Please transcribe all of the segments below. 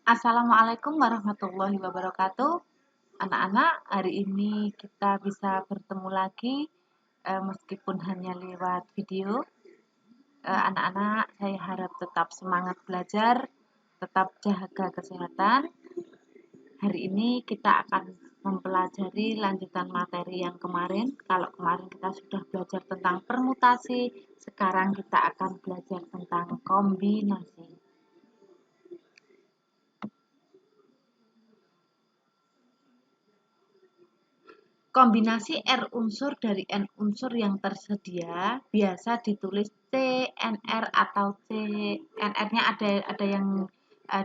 Assalamualaikum warahmatullahi wabarakatuh. Anak-anak, hari ini kita bisa bertemu lagi meskipun hanya lewat video. Anak-anak, saya harap tetap semangat belajar, tetap jaga kesehatan. Hari ini kita akan mempelajari lanjutan materi yang kemarin. Kalau kemarin kita sudah belajar tentang permutasi, sekarang kita akan belajar tentang kombinasi. Kombinasi R unsur dari N unsur yang tersedia biasa ditulis CNR atau CNR-nya ada yang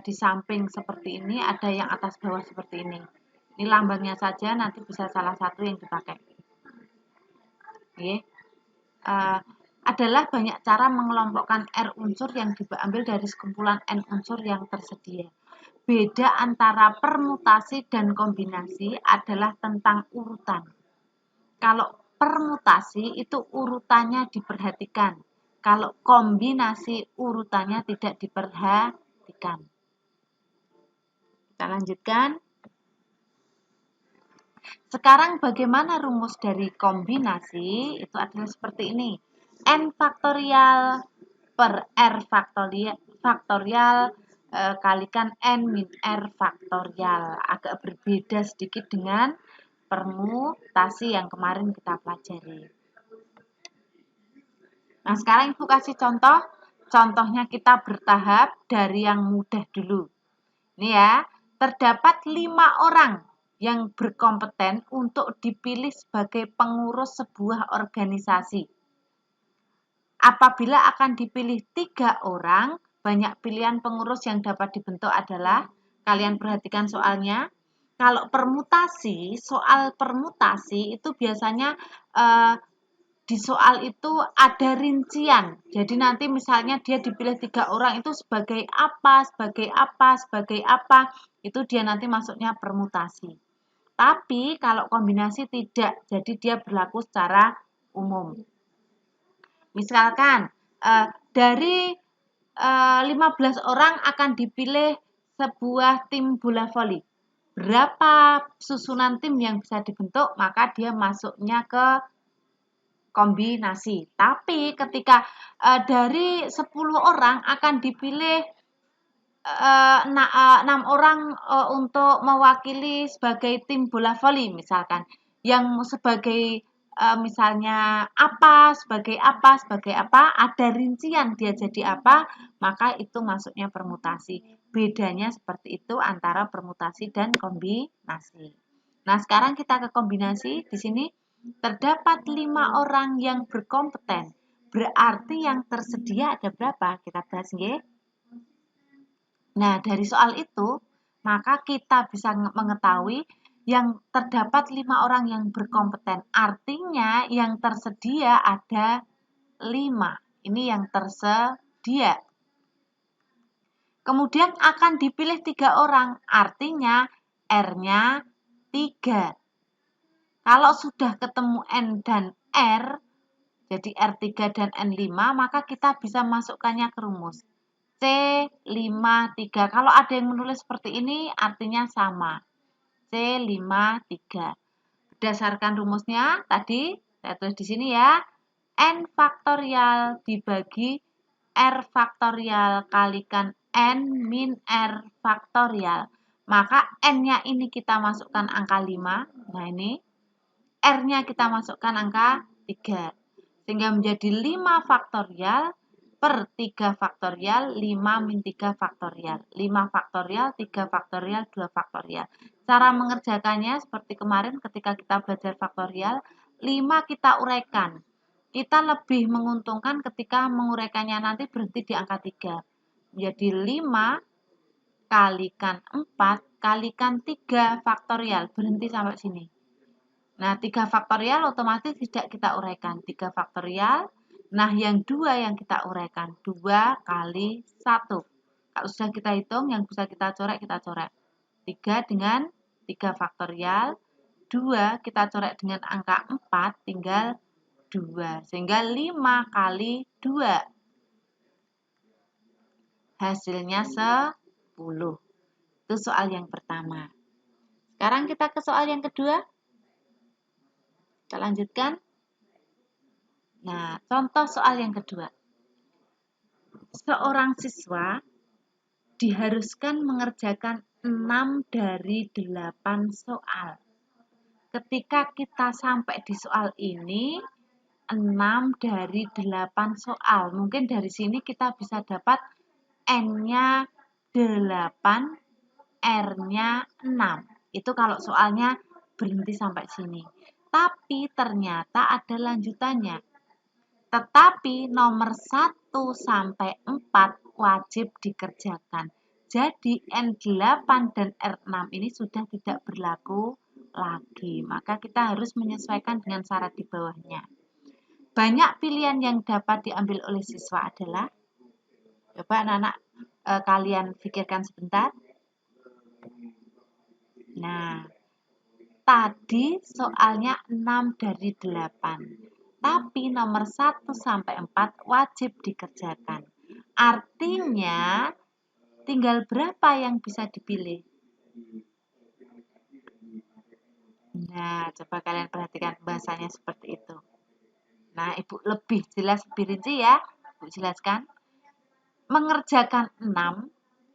di samping seperti ini, ada yang atas bawah seperti ini. Ini lambangnya saja, nanti bisa salah satu yang dipakai. Oke. Adalah banyak cara mengelompokkan R unsur yang diambil dari sekumpulan N unsur yang tersedia. Beda antara permutasi dan kombinasi adalah tentang urutan. Kalau permutasi itu urutannya diperhatikan. Kalau kombinasi urutannya tidak diperhatikan. Kita lanjutkan. Sekarang bagaimana rumus dari kombinasi? Itu adalah seperti ini. N faktorial per R faktorial kalikan N min R faktorial. Agak berbeda sedikit dengan permutasi yang kemarin kita pelajari. Nah, sekarang Ibu kasih contoh. Contohnya kita bertahap dari yang mudah dulu. Ini ya, terdapat 5 orang yang berkompeten untuk dipilih sebagai pengurus sebuah organisasi. Apabila akan dipilih 3 orang, banyak pilihan pengurus yang dapat dibentuk adalah, kalian perhatikan soalnya, kalau soal permutasi itu biasanya di soal itu ada rincian. Jadi nanti misalnya dia dipilih 3 orang itu sebagai apa, itu dia nanti masuknya permutasi. Tapi kalau kombinasi tidak, jadi dia berlaku secara umum. Misalkan dari 15 orang akan dipilih sebuah tim bola voli. Berapa susunan tim yang bisa dibentuk, maka dia masuknya ke kombinasi. Tapi ketika dari 10 orang akan dipilih 6 orang untuk mewakili sebagai tim bola voli misalkan. Yang sebagai misalnya sebagai apa, ada rincian dia jadi apa, maka itu masuknya permutasi. Bedanya seperti itu antara permutasi dan kombinasi. Nah, sekarang kita ke kombinasi. Di sini terdapat 5 orang yang berkompeten. Berarti yang tersedia ada berapa? Kita bahas nggih. Nah, dari soal itu, maka kita bisa mengetahui yang terdapat 5 orang yang berkompeten. Artinya yang tersedia ada 5. Ini yang tersedia. Kemudian akan dipilih 3 orang. Artinya R-nya 3. Kalau sudah ketemu N dan R, jadi R3 dan N5, maka kita bisa masukkannya ke rumus. C53. Kalau ada yang menulis seperti ini, artinya sama. C53. Berdasarkan rumusnya, tadi saya tulis di sini ya. N faktorial dibagi R faktorial kalikan N min R faktorial. Maka N-nya ini kita masukkan angka 5. Nah, ini. R-nya kita masukkan angka 3. Sehingga menjadi 5 faktorial per 3 faktorial, 5 min 3 faktorial. 5 faktorial, 3 faktorial, 2 faktorial. Cara mengerjakannya seperti kemarin ketika kita belajar faktorial, 5 kita uraikan. Kita lebih menguntungkan ketika menguraikannya nanti berhenti di angka 3. Jadi 5 kalikan 4 kalikan 3 faktorial. Berhenti sampai sini. Nah, 3 faktorial otomatis tidak kita uraikan. 3 faktorial. Nah, yang 2 yang kita uraikan. 2 kali 1. Kalau sudah kita hitung, yang bisa kita coret, kita coret. 3 dengan 3 faktorial. 2 kita coret dengan angka 4, tinggal 2. Sehingga 5 kali 2. Hasilnya 10. Itu soal yang pertama. Sekarang kita ke soal yang kedua. Kita lanjutkan. Nah, contoh soal yang kedua. Seorang siswa diharuskan mengerjakan 6 dari 8 soal. Ketika kita sampai di soal ini, 6 dari 8 soal. Mungkin dari sini kita bisa dapat N-nya 8, R-nya 6. Itu kalau soalnya berhenti sampai sini. Tapi ternyata ada lanjutannya. Tetapi nomor 1 sampai 4 wajib dikerjakan. Jadi N8 dan R6 ini sudah tidak berlaku lagi. Maka kita harus menyesuaikan dengan syarat di bawahnya. Banyak pilihan yang dapat diambil oleh siswa adalah, coba anak-anak kalian pikirkan sebentar. Nah, tadi soalnya 6 dari 8. Tapi nomor 1 sampai 4 wajib dikerjakan. Artinya, tinggal berapa yang bisa dipilih? Nah, coba kalian perhatikan bahasanya seperti itu. Nah, Ibu lebih jelas, lebih rinci ya. Ibu jelaskan. Mengerjakan 6,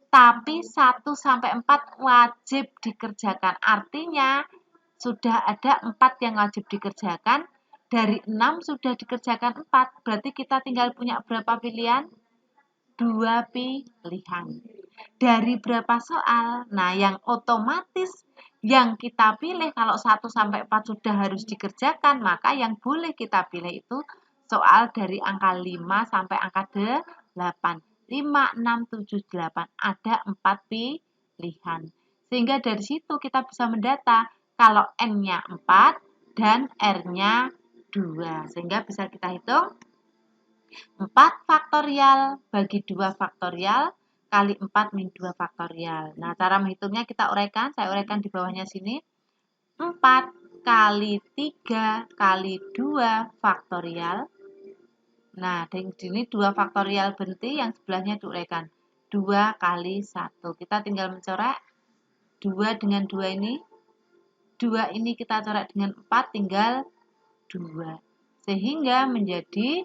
tapi 1 sampai 4 wajib dikerjakan. Artinya, sudah ada 4 yang wajib dikerjakan. Dari 6 sudah dikerjakan 4. Berarti kita tinggal punya berapa pilihan? 2 pilihan. Dari berapa soal? Nah, yang otomatis yang kita pilih kalau 1 sampai 4 sudah harus dikerjakan, maka yang boleh kita pilih itu soal dari angka 5 sampai angka 8. 5, 6, 7, 8. Ada 4 pilihan. Sehingga dari situ kita bisa mendata kalau N-nya 4 dan R-nya 2. Sehingga bisa kita hitung 4 faktorial bagi 2 faktorial kali 4 min 2 faktorial. Nah, cara menghitungnya kita uraikan. Saya uraikan di bawahnya sini. 4 kali 3 kali 2 faktorial. Nah, di sini 2 faktorial berhenti, yang sebelahnya diuraikan. 2 kali 1. Kita tinggal mencoret 2 dengan 2 ini. 2 ini kita coret dengan 4, tinggal 2. Sehingga menjadi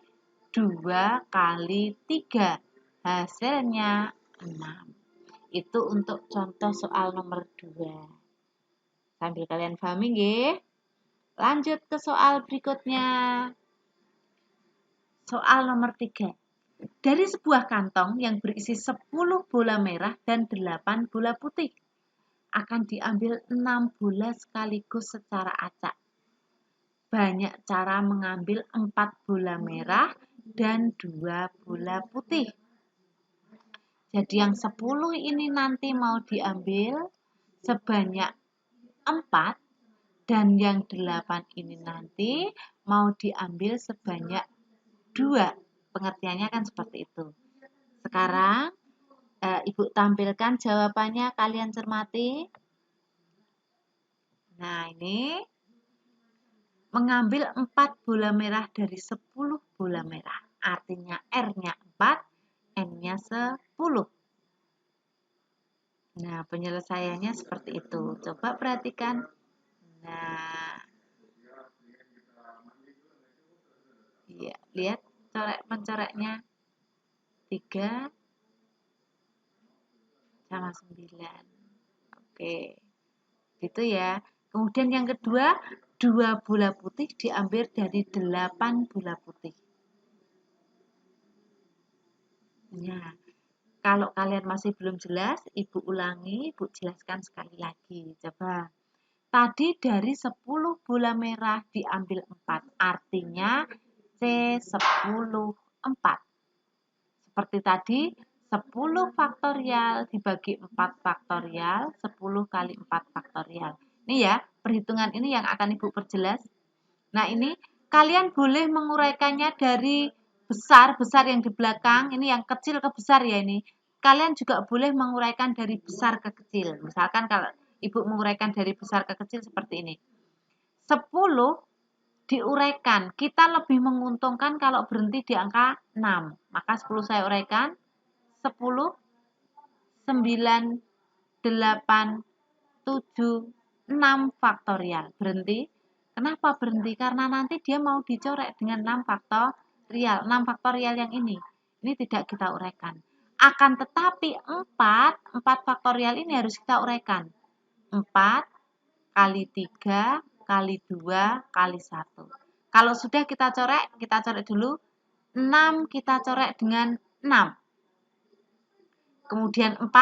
2 kali 3. Hasilnya 6. Itu untuk contoh soal nomor 2. Sambil kalian pahami nggih. Lanjut ke soal berikutnya. Soal nomor 3. Dari sebuah kantong yang berisi 10 bola merah dan 8 bola putih, akan diambil 6 bola sekaligus secara acak. Banyak cara mengambil 4 bola merah dan 2 bola putih. Jadi yang 10 ini nanti mau diambil sebanyak 4 dan yang 8 ini nanti mau diambil sebanyak 2. Pengertiannya kan seperti itu. Sekarang Ibu tampilkan jawabannya, kalian cermati. Nah, ini mengambil 4 bola merah dari 10 bola merah. Artinya R-nya 4, N-nya 10. Nah, penyelesaiannya seperti itu. Coba perhatikan. Nah, ya, lihat mencoreknya. 3 sama 9. Oke, gitu ya. Kemudian yang kedua, 2 bola putih diambil dari 8 bola putih. Nah, kalau kalian masih belum jelas, Ibu ulangi, Ibu jelaskan sekali lagi. Coba. Tadi dari 10 bola merah diambil 4. Artinya C10 4. Seperti tadi, 10 faktorial dibagi 4 faktorial, 10 kali 4 faktorial. Ini ya, perhitungan ini yang akan Ibu perjelas. Nah, ini kalian boleh menguraikannya dari besar yang di belakang, ini yang kecil ke besar ya ini. Kalian juga boleh menguraikan dari besar ke kecil. Misalkan kalau Ibu menguraikan dari besar ke kecil seperti ini. 10 diuraikan. Kita lebih menguntungkan kalau berhenti di angka 6. Maka 10 saya uraikan. 10, 9, 8, 7, 6 faktorial. Berhenti. Kenapa berhenti? Karena nanti dia mau dicoret dengan 6 faktorial. 6 faktorial yang ini. Ini tidak kita uraikan. Akan tetapi 4 faktorial ini harus kita uraikan. 4 kali 3 kali 2 kali 1. Kalau sudah kita coret dulu. 6 kita coret dengan 6. Kemudian 4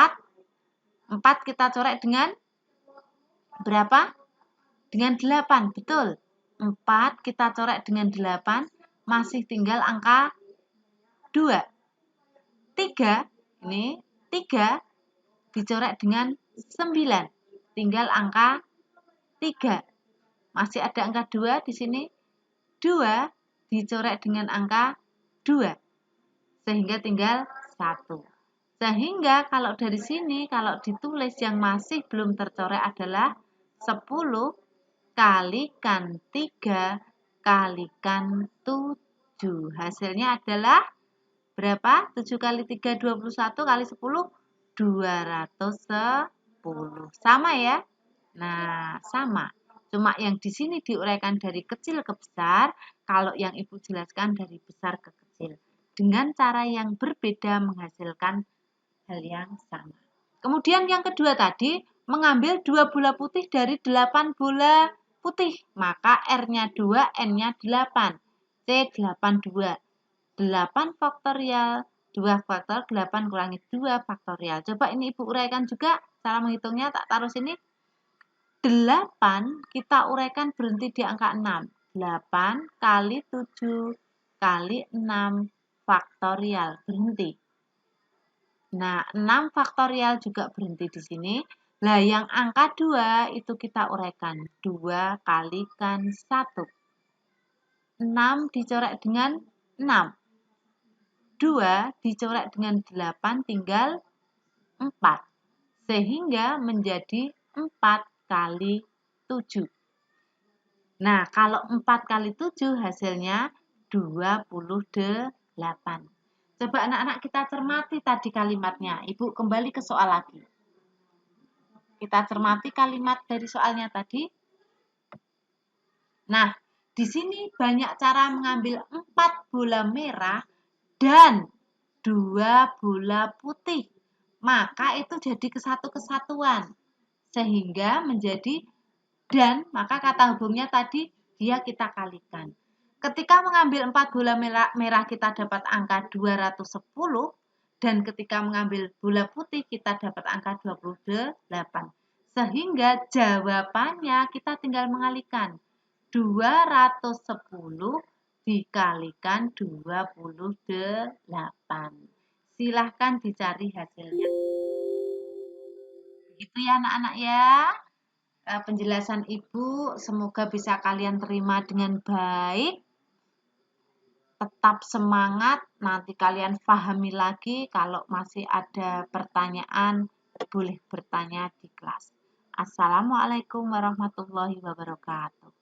kita coret dengan berapa? Dengan 8, betul. 4 kita coret dengan 8, masih tinggal angka 2. 3, ini 3 dicoret dengan 9, tinggal angka 3. Masih ada angka 2 di sini. 2 dicoret dengan angka 2, sehingga tinggal 1. Sehingga kalau dari sini, kalau ditulis yang masih belum tercoret adalah 10 kalikan 3 kalikan 7. Hasilnya adalah berapa? 7 kali 3, 21 kali 10, 210. Sama ya? Nah, sama. Cuma yang di sini diuraikan dari kecil ke besar, kalau yang Ibu jelaskan dari besar ke kecil. Dengan cara yang berbeda menghasilkan hal yang sama. Kemudian yang kedua tadi, mengambil 2 bola putih dari 8 bola putih. Maka R-nya 2, N-nya 8. C82. 8 faktorial, 2 faktor, 8 kurangi 2 faktorial. Coba ini Ibu uraikan juga, cara menghitungnya tak taruh sini. 8 kita uraikan berhenti di angka 6. 8 kali 7 kali 6 faktorial, berhenti. Nah, 6 faktorial juga berhenti di sini. Lah, yang angka 2 itu kita uraikan. 2 kalikan 1. 6 dicoret dengan 6. 2 dicoret dengan 8 tinggal 4. Sehingga menjadi 4 kali 7. Nah, kalau 4 kali 7 hasilnya 28. Coba anak-anak kita cermati tadi kalimatnya. Ibu kembali ke soal lagi. Kita cermati kalimat dari soalnya tadi. Nah, di sini banyak cara mengambil 4 bola merah dan 2 bola putih. Maka itu jadi kesatuan. Sehingga menjadi dan, maka kata hubungnya tadi dia kita kalikan. Ketika mengambil 4 bola merah kita dapat angka 210. Dan ketika mengambil bola putih kita dapat angka 28. Sehingga jawabannya kita tinggal mengalihkan. 210 dikalikan 28. Silahkan dicari hasilnya. Itu ya anak-anak ya. Penjelasan Ibu semoga bisa kalian terima dengan baik. Tetap semangat, nanti kalian pahami lagi. Kalau masih ada pertanyaan, boleh bertanya di kelas. Assalamualaikum warahmatullahi wabarakatuh.